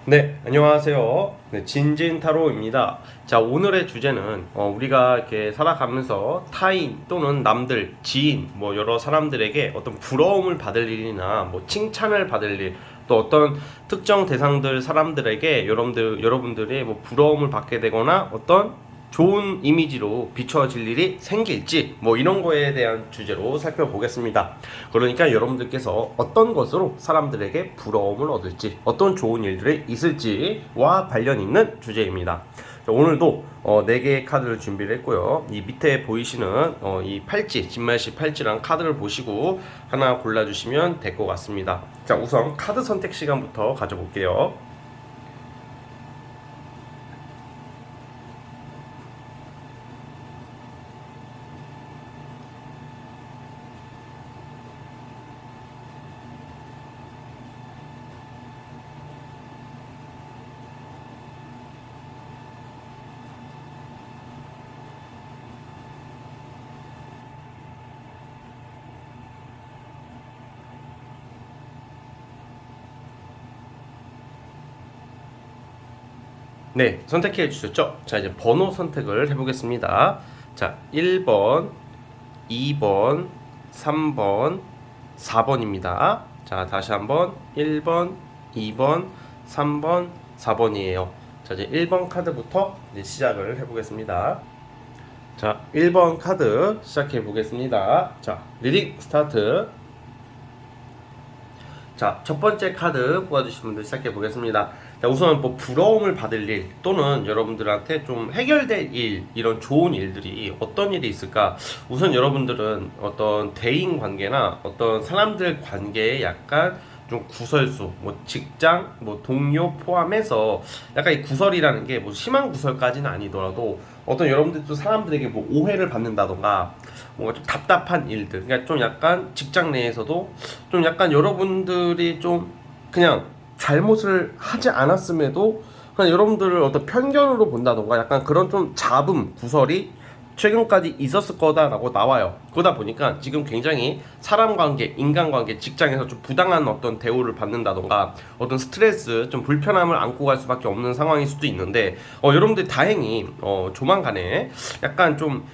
네, 안녕하세요. 네, 진진타로입니다. 자, 오늘의 주제는 우리가 이렇게 살아가면서 타인 또는 남들, 지인, 뭐 여러 사람들에게 어떤 부러움을 받을 일이나 뭐 칭찬을 받을 일, 또 어떤 특정 대상들 사람들에게 여러분들이 뭐 부러움을 받게 되거나 어떤 좋은 이미지로 비춰질 일이 생길지 뭐 이런 거에 대한 주제로 살펴보겠습니다. 그러니까 여러분들께서 어떤 것으로 사람들에게 부러움을 얻을지, 어떤 좋은 일들이 있을지와 관련 있는 주제입니다. 자, 오늘도 4개의 카드를 준비를 했고요. 이 밑에 보이시는 이 팔찌, 진말씨 팔찌랑 카드를 보시고 하나 골라주시면 될 것 같습니다. 자, 우선 카드 선택 시간부터 가져볼게요. 네, 선택해 주셨죠? 자, 이제 번호 선택을 해보겠습니다. 자, 1번, 2번, 3번, 4번입니다. 자, 다시 한번 1번, 2번, 3번, 4번이에요. 자, 이제 1번 카드부터 이제 시작을 해보겠습니다. 자, 1번 카드 시작해 보겠습니다. 자, 리딩 스타트. 자, 첫 번째 카드 뽑아주신 분들 시작해 보겠습니다. 자, 우선 뭐 부러움을 받을 일 또는 여러분들한테 좀 해결될 일, 이런 좋은 일들이 어떤 일이 있을까? 우선 여러분들은 어떤 대인 관계나 어떤 사람들 관계에 약간 좀 구설수, 뭐 직장, 뭐 동료 포함해서 약간 이 구설이라는 게 뭐 심한 구설까지는 아니더라도 어떤 여러분들도 사람들에게 뭐 오해를 받는다던가 뭔가 좀 답답한 일들, 그러니까 좀 약간 직장 내에서도 좀 약간 여러분들이 좀 그냥 잘못을 하지 않았음에도 그냥 여러분들을 어떤 편견으로 본다던가 약간 그런 좀 잡음, 구설이 최근까지 있었을 거다라고 나와요. 그러다 보니까 지금 굉장히 사람 관계, 인간 관계, 직장에서 좀 부당한 어떤 대우를 받는다던가 어떤 스트레스, 좀 불편함을 안고 갈 수밖에 없는 상황일 수도 있는데 여러분들 다행히 조만간에 약간 좀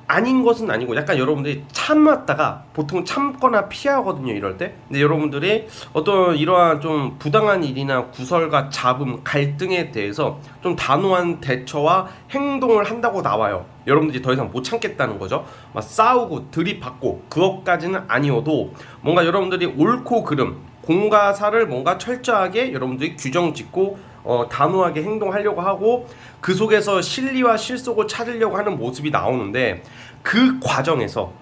아닌 것은 아니고 약간 여러분들이 참았다가 보통 참거나 피하거든요, 이럴 때. 근데 여러분들이 어떤 이러한 좀 부당한 일이나 구설과 잡음, 갈등에 대해서 좀 단호한 대처와 행동을 한다고 나와요. 여러분들이 더 이상 못 참겠다는 거죠. 막 싸우고 들이받고 그것까지는 아니어도 뭔가 여러분들이 옳고 그름, 공과 사를 뭔가 철저하게 여러분들이 규정 짓고 단호하게 행동하려고 하고 그 속에서 실리와 실속을 찾으려고 하는 모습이 나오는데 그 과정에서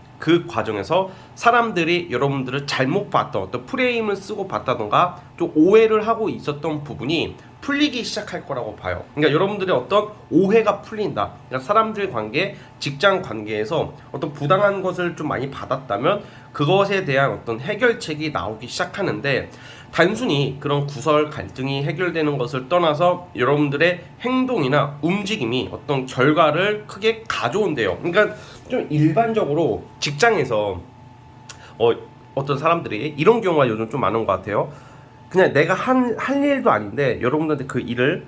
사람들이 여러분들을 잘못 봤던 어떤 프레임을 쓰고 봤다던가 좀 오해를 하고 있었던 부분이 풀리기 시작할 거라고 봐요. 그러니까 여러분들의 어떤 오해가 풀린다. 그러니까 사람들 관계, 직장 관계에서 어떤 부당한 것을 좀 많이 받았다면 그것에 대한 어떤 해결책이 나오기 시작하는데 단순히 그런 구설 갈등이 해결되는 것을 떠나서 여러분들의 행동이나 움직임이 어떤 결과를 크게 가져온대요. 그러니까 좀 일반적으로 직장에서 어떤 사람들이 이런 경우가 요즘 좀 많은 것 같아요. 그냥 내가 할 일도 아닌데 여러분들한테 그 일을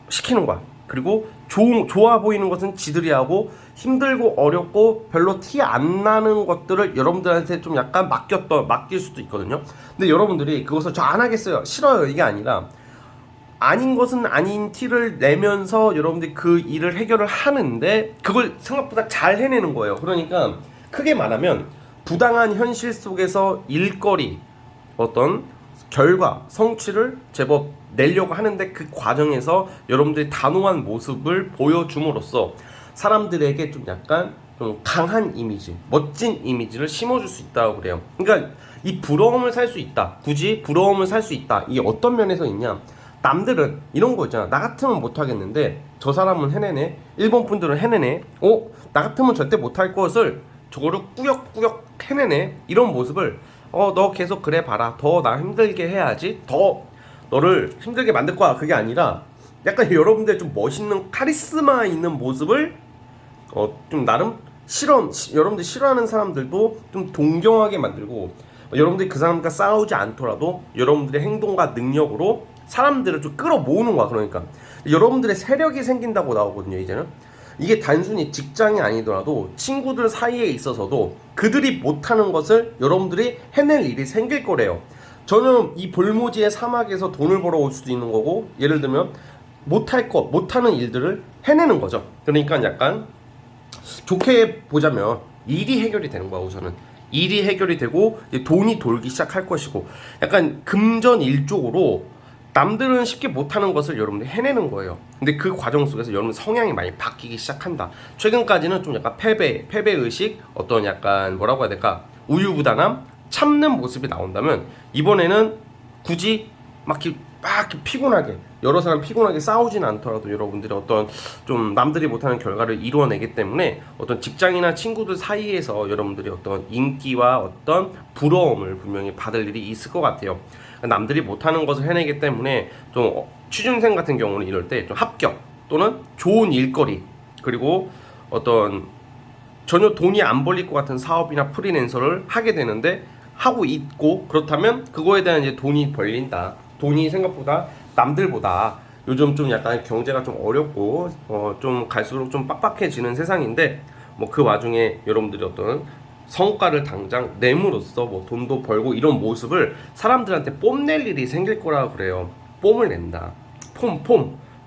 시키는 거야. 그리고 좋아 보이는 것은 지들이 하고 힘들고 어렵고 별로 티 안 나는 것들을 여러분들한테 좀 약간 맡길 수도 있거든요. 근데 여러분들이 그것을 저 안 하겠어요, 싫어요, 이게 아니라 아닌 것은 아닌 티를 내면서 여러분들이 그 일을 해결을 하는데 그걸 생각보다 잘 해내는 거예요. 그러니까 크게 말하면 부당한 현실 속에서 일거리, 어떤 결과, 성취를 제법 내려고 하는데 그 과정에서 여러분들이 단호한 모습을 보여줌으로써 사람들에게 좀 약간 좀 강한 이미지, 멋진 이미지를 심어줄 수 있다고 그래요. 그러니까 이 부러움을 살 수 있다. 굳이 부러움을 살 수 있다. 이게 어떤 면에서 있냐? 남들은 이런 거 있잖아. 나 같으면 못하겠는데 저 사람은 해내네. 일본 분들은 해내네. 나 같으면 절대 못할 것을 저거를 꾸역꾸역 해내네. 이런 모습을 너 계속 그래 봐라. 더 나 힘들게 해야지. 더 너를 힘들게 만들 거야. 그게 아니라 약간 여러분들 좀 멋있는 카리스마 있는 모습을 좀 나름 여러분들 싫어하는 사람들도 좀 동경하게 만들고 여러분들이 그 사람과 싸우지 않더라도 여러분들의 행동과 능력으로 사람들을 좀 끌어모으는 거야. 그러니까 여러분들의 세력이 생긴다고 나오거든요. 이제는 이게 단순히 직장이 아니더라도 친구들 사이에 있어서도 그들이 못하는 것을 여러분들이 해낼 일이 생길 거래요. 저는 이 볼모지의 사막에서 돈을 벌어올 수도 있는 거고, 예를 들면 못하는 일들을 해내는 거죠. 그러니까 약간 좋게 보자면 일이 해결이 되는 거야. 우선은 일이 해결이 되고 이제 돈이 돌기 시작할 것이고, 약간 금전일적으로 남들은 쉽게 못하는 것을 여러분들이 해내는 거예요. 근데 그 과정 속에서 여러분 성향이 많이 바뀌기 시작한다. 최근까지는 좀 약간 패배의식, 어떤 약간 뭐라고 해야 될까, 우유부단함, 참는 모습이 나온다면, 이번에는 굳이 막 이렇게 피곤하게, 여러 사람 피곤하게 싸우진 않더라도 여러분들이 어떤 좀 남들이 못하는 결과를 이루어내기 때문에 어떤 직장이나 친구들 사이에서 여러분들이 어떤 인기와 어떤 부러움을 분명히 받을 일이 있을 것 같아요. 남들이 못하는 것을 해내기 때문에 좀 취준생 같은 경우는 이럴 때 좀 합격 또는 좋은 일거리, 그리고 어떤 전혀 돈이 안 벌릴 것 같은 사업이나 프리랜서를 하게 되는데 하고 있고, 그렇다면 그거에 대한 이제 돈이 벌린다. 돈이 생각보다 남들보다 요즘 좀 약간 경제가 좀 어렵고 좀 갈수록 좀 빡빡해지는 세상인데, 뭐 그 와중에 여러분들이 어떤 성과를 당장 내므로써 뭐 돈도 벌고 이런 모습을 사람들한테 뽐낼 일이 생길 거라 그래요. 뽐을 낸다.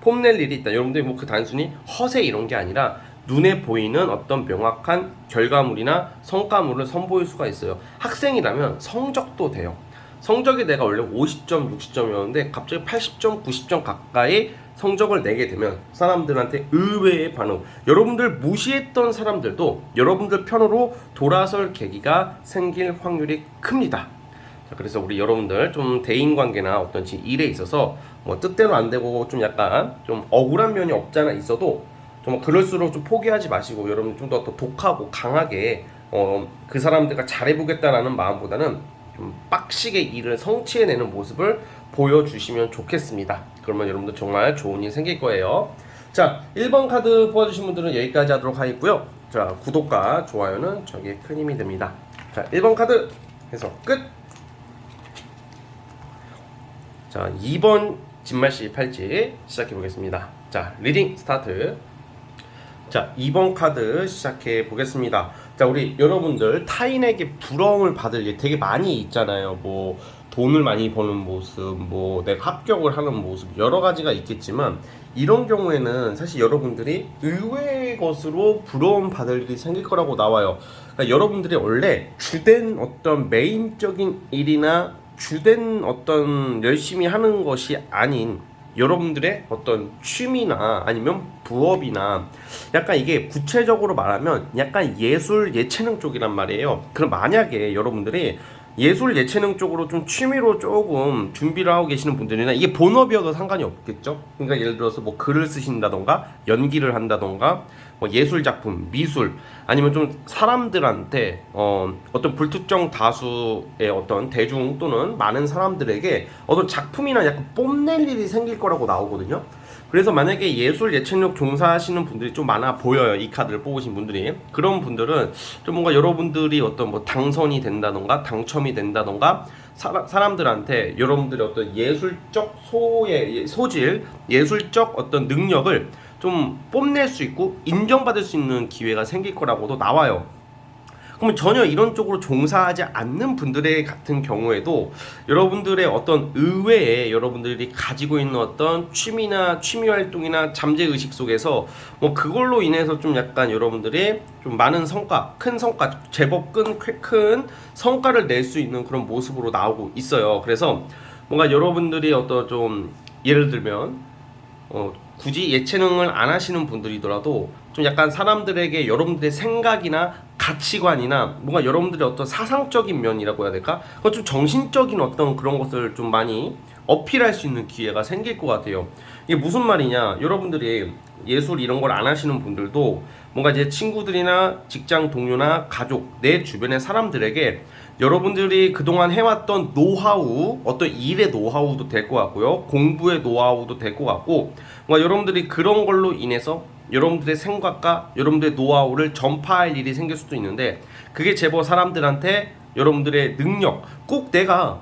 뽐낼 일이 있다. 여러분들이 뭐 그 단순히 허세 이런 게 아니라 눈에 보이는 어떤 명확한 결과물이나 성과물을 선보일 수가 있어요. 학생이라면 성적도 돼요. 성적이 내가 원래 50점, 60점이었는데 갑자기 80점, 90점 가까이 성적을 내게 되면 사람들한테 의외의 반응, 여러분들 무시했던 사람들도 여러분들 편으로 돌아설 계기가 생길 확률이 큽니다. 자, 그래서 우리 여러분들 좀 대인관계나 어떤 일에 있어서 뭐 뜻대로 안 되고 좀 약간 좀 억울한 면이 없잖아 있어도 좀 그럴수록 좀 포기하지 마시고, 여러분 좀 더 독하고 강하게 그 사람들과 잘해보겠다라는 마음보다는 좀 빡시게 일을 성취해내는 모습을 보여주시면 좋겠습니다. 그러면 여러분들 정말 좋은 일 생길 거예요. 자, 1번 카드 뽑아주신 분들은 여기까지 하도록 하겠고요. 자, 구독과 좋아요는 저기에 큰 힘이 됩니다. 자, 1번 카드 해서 끝! 자, 2번 진말씨 팔찌 시작해 보겠습니다. 자, 리딩 스타트. 자, 2번 카드 시작해 보겠습니다. 자, 우리 여러분들 타인에게 부러움을 받을 일 되게 많이 있잖아요. 뭐 돈을 많이 버는 모습, 뭐 내가 합격을 하는 모습, 여러 가지가 있겠지만 이런 경우에는 사실 여러분들이 의외의 것으로 부러움 받을 일이 생길 거라고 나와요. 그러니까 여러분들이 원래 주된 어떤 메인적인 일이나 주된 어떤 열심히 하는 것이 아닌 여러분들의 어떤 취미나 아니면 부업이나, 약간 이게 구체적으로 말하면 약간 예술 예체능 쪽이란 말이에요. 그럼 만약에 여러분들이 예술 예체능 쪽으로 좀 취미로 조금 준비를 하고 계시는 분들이나, 이게 본업이어도 상관이 없겠죠. 그러니까 예를 들어서 뭐 글을 쓰신다던가 연기를 한다던가 뭐 예술 작품, 미술, 아니면 좀 사람들한테 어떤 불특정 다수의 어떤 대중 또는 많은 사람들에게 어떤 작품이나 약간 뽐낼 일이 생길 거라고 나오거든요. 그래서 만약에 예술 예체능 종사하시는 분들이 좀 많아 보여요. 이 카드를 뽑으신 분들이. 그런 분들은 좀 뭔가 여러분들이 어떤 뭐 당선이 된다던가 당첨이 된다던가 사람들한테 여러분들의 어떤 예술적 소질, 예술적 어떤 능력을 좀 뽐낼 수 있고 인정받을 수 있는 기회가 생길 거라고도 나와요. 그러면 전혀 이런 쪽으로 종사하지 않는 분들의 같은 경우에도 여러분들의 어떤 의외에 여러분들이 가지고 있는 어떤 취미나 취미 활동이나 잠재의식 속에서 뭐 그걸로 인해서 좀 약간 여러분들이 좀 많은 성과, 큰 성과, 제법 큰 성과를 낼 수 있는 그런 모습으로 나오고 있어요. 그래서 뭔가 여러분들이 어떤 좀 예를 들면 굳이 예체능을 안 하시는 분들이더라도 좀 약간 사람들에게 여러분들의 생각이나 가치관이나 뭔가 여러분들의 어떤 사상적인 면이라고 해야 될까? 그건 좀 정신적인 어떤 그런 것을 좀 많이 어필할 수 있는 기회가 생길 것 같아요. 이게 무슨 말이냐? 여러분들이 예술 이런 걸 안 하시는 분들도 뭔가 이제 친구들이나 직장 동료나 가족, 내 주변의 사람들에게 여러분들이 그동안 해왔던 노하우, 어떤 일의 노하우도 될 것 같고요. 공부의 노하우도 될 것 같고, 뭔가 여러분들이 그런 걸로 인해서 여러분들의 생각과 여러분들의 노하우를 전파할 일이 생길 수도 있는데, 그게 제법 사람들한테 여러분들의 능력, 꼭 내가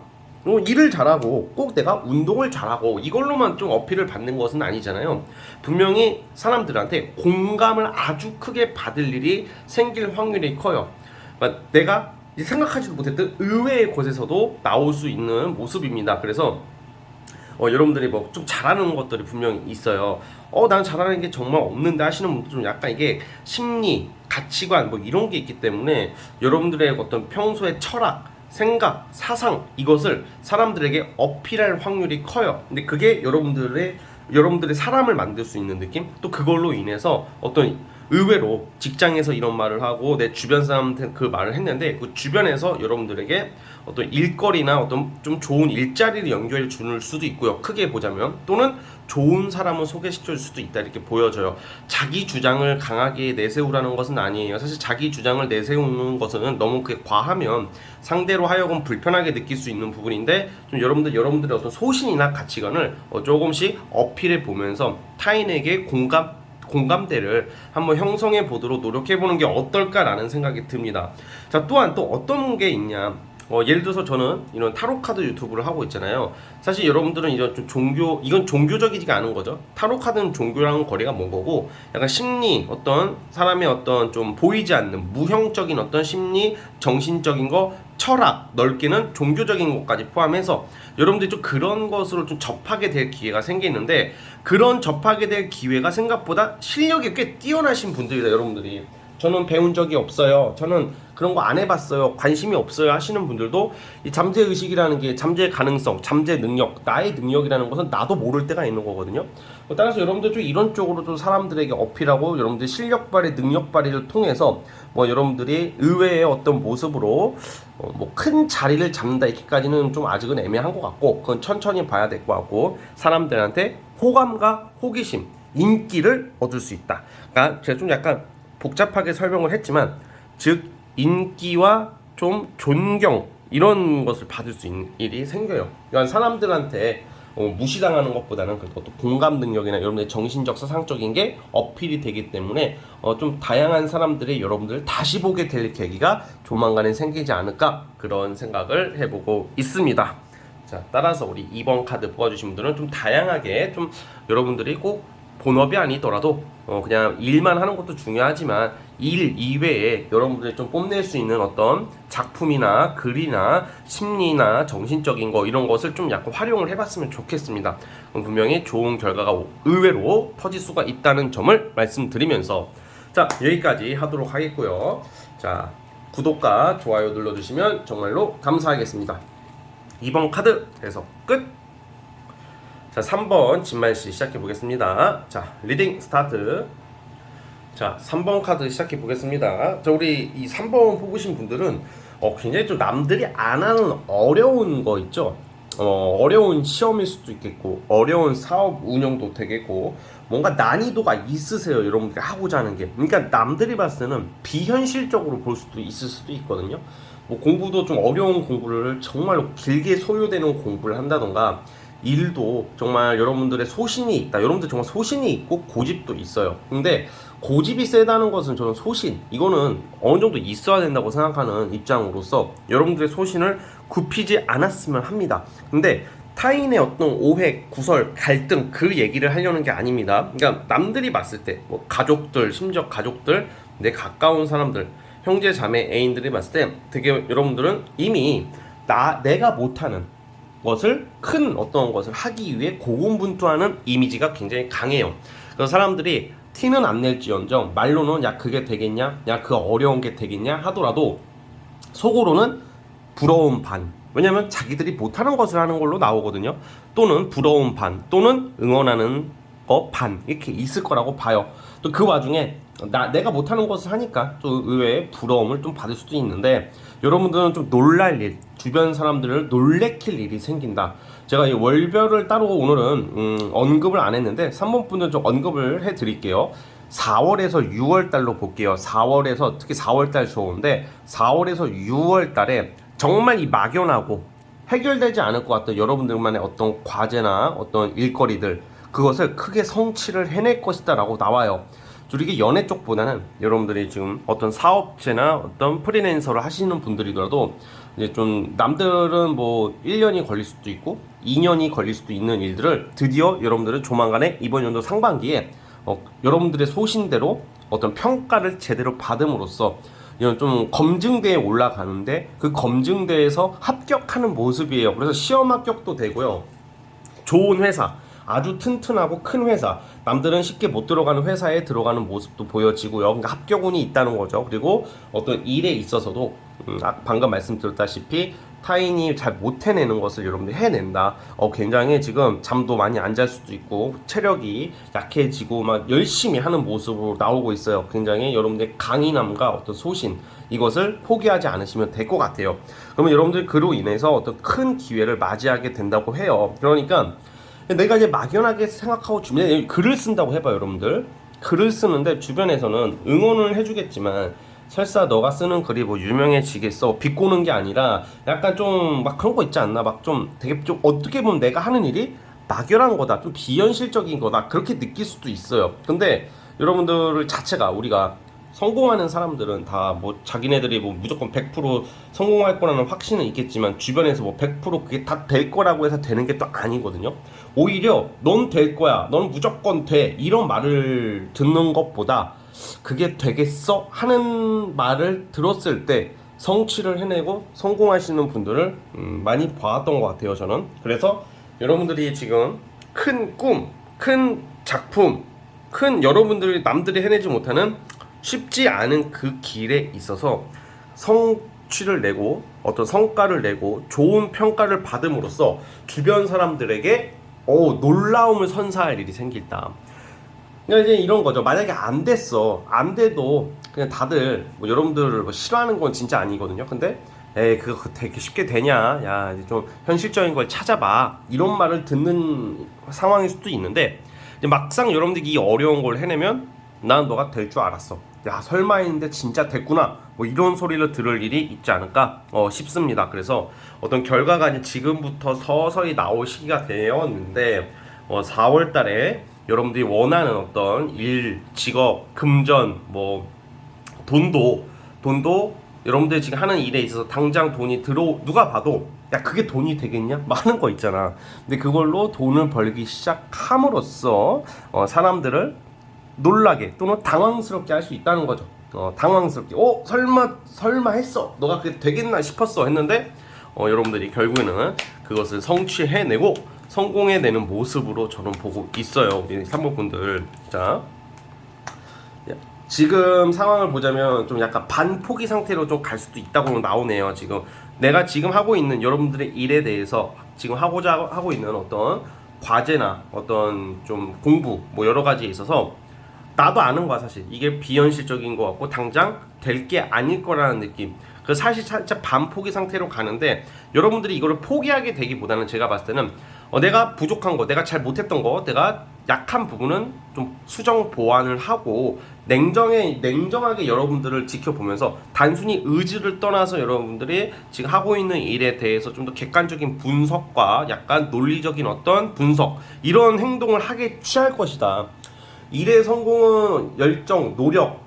일을 잘하고 꼭 내가 운동을 잘하고 이걸로만 좀 어필을 받는 것은 아니잖아요. 분명히 사람들한테 공감을 아주 크게 받을 일이 생길 확률이 커요. 그러니까 내가 생각하지도 못했던 의외의 곳에서도 나올 수 있는 모습입니다. 그래서 여러분들이 뭐 좀 잘하는 것들이 분명히 있어요. 난 잘하는 게 정말 없는데 하시는 분들 좀 약간 이게 심리, 가치관 뭐 이런 게 있기 때문에 여러분들의 어떤 평소의 철학, 생각, 사상 이것을 사람들에게 어필할 확률이 커요. 근데 그게 여러분들의 사람을 만들 수 있는 느낌? 또 그걸로 인해서 어떤 의외로 직장에서 이런 말을 하고 내 주변 사람한테 그 말을 했는데 그 주변에서 여러분들에게 어떤 일거리나 어떤 좀 좋은 일자리를 연결해 줄 수도 있고요. 크게 보자면 또는 좋은 사람을 소개시켜 줄 수도 있다 이렇게 보여져요. 자기 주장을 강하게 내세우라는 것은 아니에요. 사실 자기 주장을 내세우는 것은 너무 그게 과하면 상대로 하여금 불편하게 느낄 수 있는 부분인데 좀 여러분들의 어떤 소신이나 가치관을 조금씩 어필해 보면서 타인에게 공감대를 한번 형성해 보도록 노력해 보는 게 어떨까라는 생각이 듭니다. 자, 또한 또 어떤 게 있냐? 예를 들어서 저는 이런 타로 카드 유튜브를 하고 있잖아요. 사실 여러분들은 이런 좀 이건 종교적이지가 않은 거죠. 타로 카드는 종교랑은 거리가 먼 거고, 약간 심리, 어떤 사람의 어떤 좀 보이지 않는 무형적인 어떤 심리, 정신적인 거, 철학, 넓게는 종교적인 것까지 포함해서 여러분들이 좀 그런 것으로 좀 접하게 될 기회가 생기는데, 그런 접하게 될 기회가 생각보다 실력이 꽤 뛰어나신 분들이다. 여러분들이 저는 배운 적이 없어요, 저는 그런 거 안 해봤어요, 관심이 없어요 하시는 분들도 이 잠재의식이라는 게 잠재 가능성, 잠재 능력, 나의 능력이라는 것은 나도 모를 때가 있는 거거든요. 따라서 여러분들 좀 이런 쪽으로 좀 사람들에게 어필하고 여러분들 실력 발휘, 능력 발휘를 통해서 뭐 여러분들이 의외의 어떤 모습으로 뭐 큰 자리를 잡는다 이렇게까지는 좀 아직은 애매한 것 같고, 그건 천천히 봐야 될 것 같고, 사람들한테 호감과 호기심, 인기를 얻을 수 있다. 그러니까 제가 좀 약간 복잡하게 설명을 했지만, 즉 인기와 좀 존경 이런 것을 받을 수 있는 일이 생겨요. 그러니까 사람들한테 무시당하는 것보다는 그래도 또 공감 능력이나 여러분의 정신적, 사상적인 게 어필이 되기 때문에 좀 다양한 사람들이 여러분들을 다시 보게 될 계기가 조만간에 생기지 않을까, 그런 생각을 해보고 있습니다. 자, 따라서 우리 2번 카드 뽑아주신 분들은 좀 다양하게, 좀 여러분들이 꼭 본업이 아니더라도 그냥 일만 하는 것도 중요하지만 일 이외에 여러분들이 좀 뽐낼 수 있는 어떤 작품이나 글이나 심리나 정신적인 거 이런 것을 좀 약간 활용을 해봤으면 좋겠습니다. 분명히 좋은 결과가 의외로 터질 수가 있다는 점을 말씀드리면서, 자, 여기까지 하도록 하겠고요. 자, 구독과 좋아요 눌러주시면 정말로 감사하겠습니다. 2번 카드 해석 끝. 자, 3번 진말씨 시작해 보겠습니다. 자, 리딩 스타트. 자, 3번 카드 시작해 보겠습니다. 자, 우리 이 3번 뽑으신 분들은 굉장히 좀 남들이 안 하는 어려운 거 있죠. 어려운 시험일 수도 있겠고, 어려운 사업 운영도 되겠고, 뭔가 난이도가 있으세요, 여러분들이 하고자 하는 게. 그러니까 남들이 봤을 때는 비현실적으로 볼 수도 있을 수도 있거든요. 뭐 공부도 좀 어려운 공부를 정말로 길게 소요되는 공부를 한다던가, 일도 정말 여러분들의 소신이 있다, 여러분들 정말 소신이 있고 고집도 있어요. 근데 고집이 세다는 것은 저는 소신, 이거는 어느 정도 있어야 된다고 생각하는 입장으로서 여러분들의 소신을 굽히지 않았으면 합니다. 근데 타인의 어떤 오해, 구설, 갈등 그 얘기를 하려는 게 아닙니다. 그러니까 남들이 봤을 때 뭐 가족들, 심지어 가족들, 내 가까운 사람들, 형제 자매 애인들이 봤을 때 되게 여러분들은 이미 내가 못하는 것을, 큰 어떤 것을 하기 위해 고군분투하는 이미지가 굉장히 강해요. 그래서 사람들이 티는 안 낼지언정 말로는 야 그게 되겠냐, 야 그 어려운 게 되겠냐 하더라도 속으로는 부러운 반, 왜냐면 자기들이 못하는 것을 하는 걸로 나오거든요. 또는 부러운 반, 또는 응원하는 거 반, 이렇게 있을 거라고 봐요. 또 그 와중에 내가 못하는 것을 하니까 또 의외의 부러움을 좀 받을 수도 있는데, 여러분들은 좀 놀랄 일, 주변 사람들을 놀래킬 일이 생긴다. 제가 이 월별을 따로 오늘은 언급을 안 했는데 3번 분은 좀 언급을 해드릴게요. 4월에서 6월 달로 볼게요. 4월에서 특히 4월 달 좋은데, 4월에서 6월 달에 정말 이 막연하고 해결되지 않을 것 같던 여러분들만의 어떤 과제나 어떤 일거리들, 그것을 크게 성취를 해낼 것이다 라고 나와요. 이게 연애 쪽보다는 여러분들이 지금 어떤 사업체나 어떤 프리랜서를 하시는 분들이더라도 이제 좀 남들은 뭐 1년이 걸릴 수도 있고 2년이 걸릴 수도 있는 일들을 드디어 여러분들은 조만간에 이번 연도 상반기에 여러분들의 소신대로 어떤 평가를 제대로 받음으로써 이런 좀 검증대에 올라가는데 그 검증대에서 합격하는 모습이에요. 그래서 시험 합격도 되고요. 좋은 회사, 아주 튼튼하고 큰 회사, 남들은 쉽게 못 들어가는 회사에 들어가는 모습도 보여지고요. 그러니까 합격운이 있다는 거죠. 그리고 어떤 일에 있어서도 방금 말씀드렸다시피 타인이 잘 못 해내는 것을 여러분들이 해낸다. 굉장히 지금 잠도 많이 안 잘 수도 있고 체력이 약해지고 막 열심히 하는 모습으로 나오고 있어요. 굉장히 여러분들의 강인함과 어떤 소신, 이것을 포기하지 않으시면 될 것 같아요. 그러면 여러분들 그로 인해서 어떤 큰 기회를 맞이하게 된다고 해요. 그러니까 내가 이제 막연하게 생각하고 주변에 글을 쓴다고 해봐요. 여러분들 글을 쓰는데 주변에서는 응원을 해주겠지만 설사 너가 쓰는 글이 뭐 유명해지겠어 비꼬는 게 아니라 약간 좀 막 그런 거 있지 않나, 막 좀 되게 좀 어떻게 보면 내가 하는 일이 막연한 거다, 좀 비현실적인 거다, 그렇게 느낄 수도 있어요. 근데 여러분들 자체가, 우리가 성공하는 사람들은 다 뭐 자기네들이 뭐 무조건 100% 성공할 거라는 확신은 있겠지만 주변에서 뭐 100% 그게 다 될 거라고 해서 되는 게 또 아니거든요. 오히려 넌 될 거야, 넌 무조건 돼, 이런 말을 듣는 것보다 그게 되겠어? 하는 말을 들었을 때 성취를 해내고 성공하시는 분들을 많이 봐왔던 것 같아요, 저는. 그래서 여러분들이 지금 큰 꿈, 큰 작품, 큰 여러분들이 남들이 해내지 못하는 쉽지 않은 그 길에 있어서 성취를 내고 어떤 성과를 내고 좋은 평가를 받음으로써 주변 사람들에게 놀라움을 선사할 일이 생긴다. 그러니까 이제 이런 거죠. 만약에 안 됐어, 안 돼도 그냥 다들 뭐 여러분들을 뭐 싫어하는 건 진짜 아니거든요. 근데 그거 되게 쉽게 되냐, 야 이제 좀 현실적인 걸 찾아봐, 이런 말을 듣는 상황일 수도 있는데, 이제 막상 여러분들이 이 어려운 걸 해내면 난 너가 될 줄 알았어, 야 설마 했는데 진짜 됐구나, 뭐 이런 소리를 들을 일이 있지 않을까 싶습니다. 그래서 어떤 결과가 이제 지금부터 서서히 나올 시기가 되었는데 4월 달에 여러분들이 원하는 어떤 일, 직업, 금전, 뭐 돈도 여러분들이 지금 하는 일에 있어서 당장 돈이 누가 봐도 야 그게 돈이 되겠냐? 막 하는 거 있잖아. 근데 그걸로 돈을 벌기 시작함으로써 사람들을 놀라게 또는 당황스럽게 할 수 있다는 거죠. 당황스럽게 설마 했어, 너가 그게 되겠나 싶었어 했는데 여러분들이 결국에는 그것을 성취해내고 성공해내는 모습으로 저는 보고 있어요, 우리 3번 분들. 자, 지금 상황을 보자면 좀 약간 반포기 상태로 좀 갈 수도 있다고 나오네요. 지금 내가 지금 하고 있는 여러분들의 일에 대해서 지금 하고자 하고 있는 어떤 과제나 어떤 좀 공부 뭐 여러 가지에 있어서 나도 아는 거야, 사실 이게 비현실적인 것 같고 당장 될 게 아닐 거라는 느낌. 그 사실 살짝 반포기 상태로 가는데, 여러분들이 이거를 포기하게 되기보다는 제가 봤을 때는 내가 부족한 거, 내가 잘 못했던 거, 내가 약한 부분은 좀 수정 보완을 하고 냉정하게 여러분들을 지켜보면서 단순히 의지를 떠나서 여러분들이 지금 하고 있는 일에 대해서 좀 더 객관적인 분석과 약간 논리적인 어떤 분석, 이런 행동을 하게 취할 것이다. 일의 성공은 열정, 노력,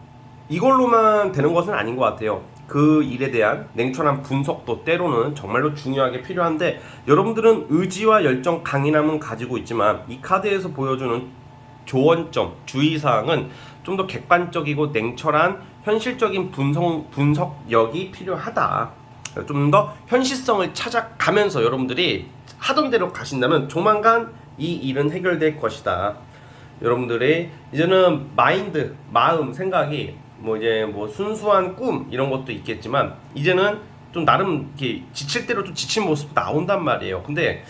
이걸로만 되는 것은 아닌 것 같아요. 그 일에 대한 냉철한 분석도 때로는 정말로 중요하게 필요한데, 여러분들은 의지와 열정, 강인함은 가지고 있지만 이 카드에서 보여주는 조언점, 주의사항은 좀 더 객관적이고 냉철한 현실적인 분석력이 필요하다. 좀 더 현실성을 찾아가면서 여러분들이 하던 대로 가신다면 조만간 이 일은 해결될 것이다. 여러분들의 이제는 마인드, 마음, 생각이 뭐 이제 뭐 순수한 꿈 이런 것도 있겠지만 이제는 좀 나름 이렇게 지칠 대로 좀 지친 모습도 나온단 말이에요. 근데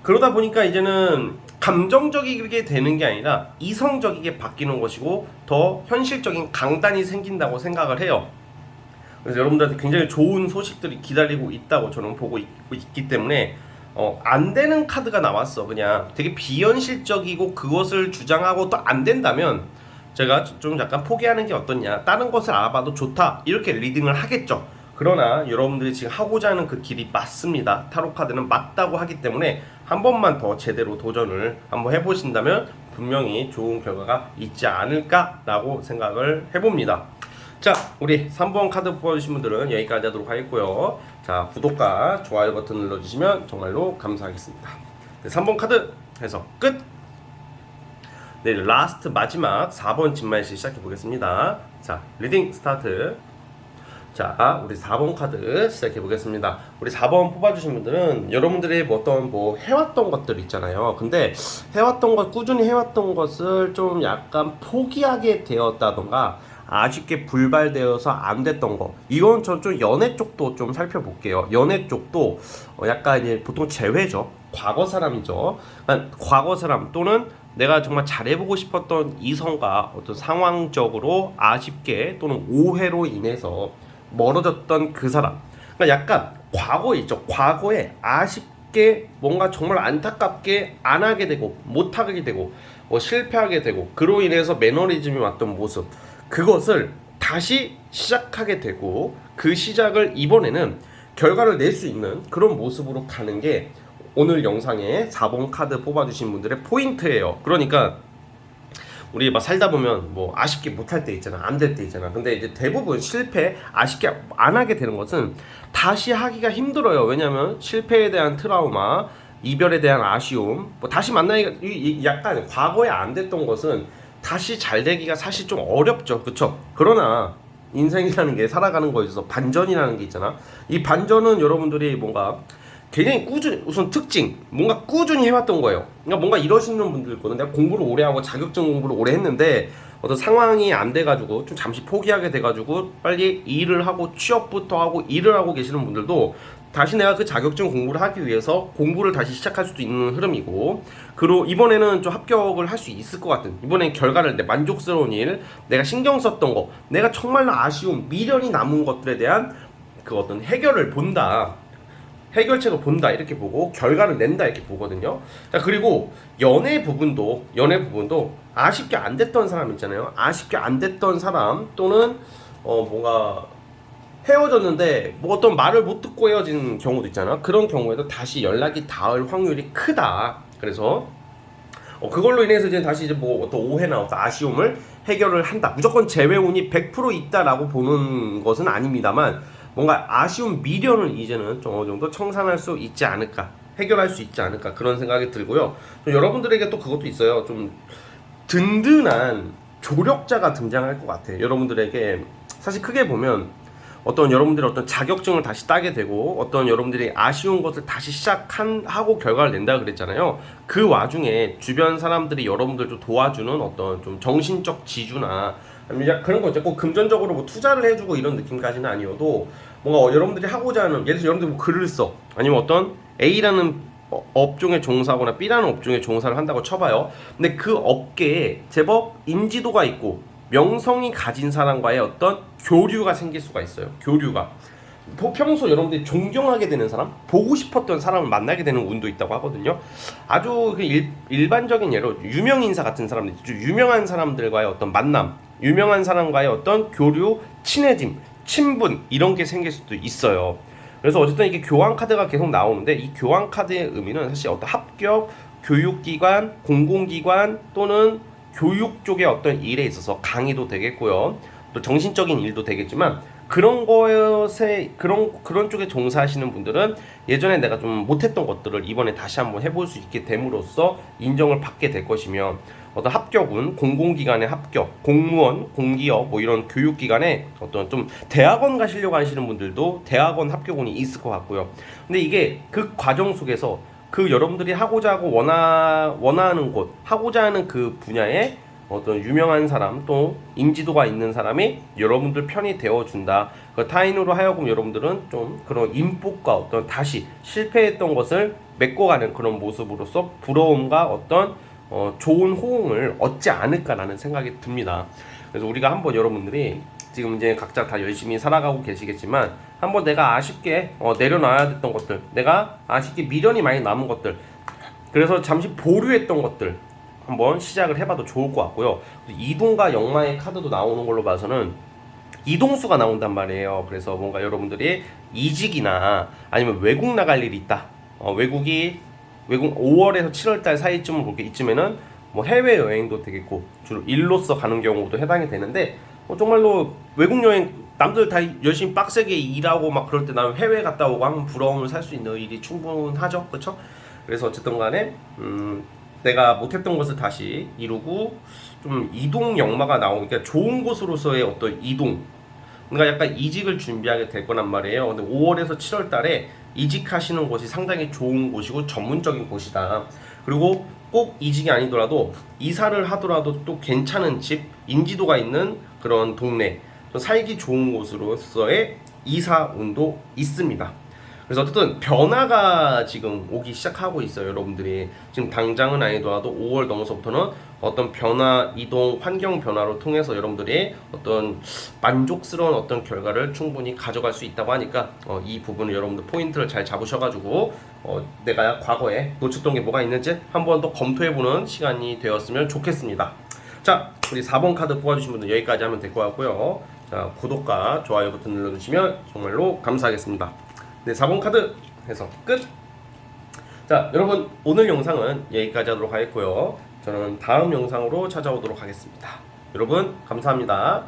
그러다 보니까 이제는 감정적이게 되는 게 아니라 이성적이게 바뀌는 것이고 더 현실적인 강단이 생긴다고 생각을 해요. 그래서 여러분들한테 굉장히 좋은 소식들이 기다리고 있다고 저는 보고 있기 때문에 안 되는 카드가 나왔어. 그냥 되게 비현실적이고 그것을 주장하고 또 안 된다면 제가 좀 약간 포기하는 게 어떻냐, 다른 것을 알아봐도 좋다, 이렇게 리딩을 하겠죠. 그러나 여러분들이 지금 하고자 하는 그 길이 맞습니다. 타로 카드는 맞다고 하기 때문에 한 번만 더 제대로 도전을 한번 해보신다면 분명히 좋은 결과가 있지 않을까라고 생각을 해봅니다. 자, 우리 3번 카드 뽑아주신 분들은 여기까지 하도록 하겠고요. 자, 구독과 좋아요 버튼 눌러주시면 정말로 감사하겠습니다. 네, 3번 카드 해서 끝! 네, 라스트 마지막 4번 진말시 시작해 보겠습니다. 자, 리딩 스타트. 자, 우리 4번 카드 시작해 보겠습니다. 우리 4번 뽑아주신 분들은 여러분들이 뭐 해왔던 것들 있잖아요. 근데 해왔던 것, 꾸준히 해왔던 것을 좀 약간 포기하게 되었다던가 아쉽게 불발되어서 안 됐던 거, 이건 전 좀 연애 쪽도 좀 살펴볼게요. 연애 쪽도 약간 이제 보통 재회죠. 과거 사람이죠. 그러니까 과거 사람 또는 내가 정말 잘해보고 싶었던 이성과 어떤 상황적으로 아쉽게 또는 오해로 인해서 멀어졌던 그 사람. 그러니까 약간 과거에 있죠. 과거에 아쉽게 뭔가 정말 안타깝게 안 하게 되고 못 하게 되고 실패하게 되고 그로 인해서 매너리즘이 왔던 모습, 그것을 다시 시작하게 되고 그 시작을 이번에는 결과를 낼 수 있는 그런 모습으로 가는 게 오늘 영상에 4번 카드 뽑아주신 분들의 포인트예요. 그러니까 우리 막 살다 보면 뭐 아쉽게 못할 때 있잖아, 안 될 때 있잖아. 근데 이제 대부분 실패, 아쉽게 안 하게 되는 것은 다시 하기가 힘들어요. 왜냐면 실패에 대한 트라우마, 이별에 대한 아쉬움, 뭐 다시 만나기가 약간 과거에 안 됐던 것은 다시 잘 되기가 사실 좀 어렵죠, 그쵸? 그러나 인생이라는 게 살아가는 거에 있어서 반전이라는 게 있잖아. 이 반전은 여러분들이 뭔가 굉장히 꾸준히, 우선 특징, 뭔가 꾸준히 해왔던 거예요. 그러니까 뭔가 이러시는 분들 있거든. 내가 공부를 오래 하고 자격증 공부를 오래 했는데 어떤 상황이 안 돼가지고 좀 잠시 포기하게 돼가지고 빨리 일을 하고 취업부터 하고 일을 하고 계시는 분들도 다시 내가 그 자격증 공부를 하기 위해서 공부를 다시 시작할 수도 있는 흐름이고, 그리고 이번에는 좀 합격을 할 수 있을 것 같은, 이번엔 결과를 내 만족스러운 일, 내가 신경 썼던 거, 내가 정말로 아쉬운 미련이 남은 것들에 대한 그 어떤 해결을 본다, 해결책을 본다 이렇게 보고 결과를 낸다 이렇게 보거든요. 자, 그리고 연애 부분도 아쉽게 안 됐던 사람 있잖아요. 아쉽게 안 됐던 사람 또는 뭔가 헤어졌는데 뭐 어떤 말을 못 듣고 헤어진 경우도 있잖아. 그런 경우에도 다시 연락이 닿을 확률이 크다. 그래서 그걸로 인해서 이제 다시 이제 뭐 어떤 오해나 어떤 아쉬움을 해결을 한다. 무조건 재회운이 100% 있다라고 보는 것은 아닙니다만, 뭔가 아쉬운 미련을 이제는 좀 어느 정도 청산할 수 있지 않을까, 해결할 수 있지 않을까, 그런 생각이 들고요. 여러분들에게 또 그것도 있어요. 좀 든든한 조력자가 등장할 것 같아요. 여러분들에게 사실 크게 보면 어떤 여러분들이 어떤 자격증을 다시 따게 되고 어떤 여러분들이 아쉬운 것을 다시 하고 결과를 낸다 그랬잖아요. 그 와중에 주변 사람들이 여러분들 좀 도와주는 어떤 좀 정신적 지주나 그런 거 있죠. 꼭 금전적으로 뭐 투자를 해주고 이런 느낌까지는 아니어도 뭔가 여러분들이 하고자 하는, 예를 들어서 여러분들이 뭐 글을 써, 아니면 어떤 A라는 업종에 종사하거나 B라는 업종에 종사를 한다고 쳐봐요. 근데 그 업계에 제법 인지도가 있고 명성이 가진 사람과의 어떤 교류가 생길 수가 있어요. 교류가 평소 여러분들이 존경하게 되는 사람, 보고 싶었던 사람을 만나게 되는 운도 있다고 하거든요. 아주 일반적인 예로 유명 인사 같은 사람들, 유명한 사람들과의 어떤 만남, 유명한 사람과의 어떤 교류, 친해짐, 친분, 이런 게 생길 수도 있어요. 그래서 어쨌든 이게 교환 카드가 계속 나오는데, 이 교환 카드의 의미는 사실 어떤 합격, 교육기관, 공공기관 또는 교육 쪽의 어떤 일에 있어서 강의도 되겠고요. 또 정신적인 일도 되겠지만, 그런 것에 그런 쪽에 종사하시는 분들은 예전에 내가 좀 못했던 것들을 이번에 다시 한번 해볼 수 있게 됨으로써 인정을 받게 될 것이며, 어떤 합격은 공공기관의 합격, 공무원, 공기업 뭐 이런 교육기관에 어떤 좀 대학원 가시려고 하시는 분들도 대학원 합격운이 있을 것 같고요. 근데 이게 그 과정 속에서 그 여러분들이 하고자 하고 원하는 곳, 하고자 하는 그 분야에 어떤 유명한 사람 또 인지도가 있는 사람이 여러분들 편이 되어준다. 그 타인으로 하여금 여러분들은 좀 그런 인복과 어떤 다시 실패했던 것을 메꿔가는 그런 모습으로서 부러움과 어떤 좋은 호응을 얻지 않을까라는 생각이 듭니다. 그래서 우리가 한번 여러분들이 지금 이제 각자 다 열심히 살아가고 계시겠지만, 한번 내가 아쉽게 내려놔야 됐던 것들, 내가 아쉽게 미련이 많이 남은 것들, 그래서 잠시 보류했던 것들 한번 시작을 해봐도 좋을 것 같고요. 이동과 역마의 카드도 나오는 걸로 봐서는 이동수가 나온단 말이에요. 그래서 뭔가 여러분들이 이직이나 아니면 외국 나갈 일이 있다. 외국 5월에서 7월달 사이쯤으로 그렇게 이쯤에는 뭐 해외 여행도 되겠고 주로 일로서 가는 경우도 해당이 되는데, 정말로 외국 여행 남들 다 열심히 빡세게 일하고 막 그럴 때 나는 해외 갔다 오고 하면 부러움을 살 수 있는 일이 충분하죠, 그렇죠? 그래서 어쨌든 간에 내가 못했던 것을 다시 이루고 좀 이동 역마가 나오니까 좋은 곳으로서의 어떤 이동, 그러니까 약간 이직을 준비하게 될 거란 말이에요. 근데 5월에서 7월 달에 이직하시는 곳이 상당히 좋은 곳이고 전문적인 곳이다. 그리고 꼭 이직이 아니더라도 이사를 하더라도 또 괜찮은 집, 인지도가 있는 그런 동네, 좀 살기 좋은 곳으로서의 이사 운도 있습니다. 그래서 어쨌든 변화가 지금 오기 시작하고 있어요, 여러분들이. 지금 당장은 아니더라도 5월 넘어서부터는 어떤 변화, 이동, 환경 변화로 통해서 여러분들이 어떤 만족스러운 어떤 결과를 충분히 가져갈 수 있다고 하니까 이 부분을 여러분들 포인트를 잘 잡으셔가지고 내가 과거에 놓쳤던 게 뭐가 있는지 한번 더 검토해보는 시간이 되었으면 좋겠습니다. 자, 우리 4번 카드 뽑아주신 분들 여기까지 하면 될 것 같고요. 자, 구독과 좋아요 버튼 눌러주시면 정말로 감사하겠습니다. 네, 4번 카드 해서 끝! 자, 여러분 오늘 영상은 여기까지 하도록 하겠고요. 저는 다음 영상으로 찾아오도록 하겠습니다. 여러분 감사합니다.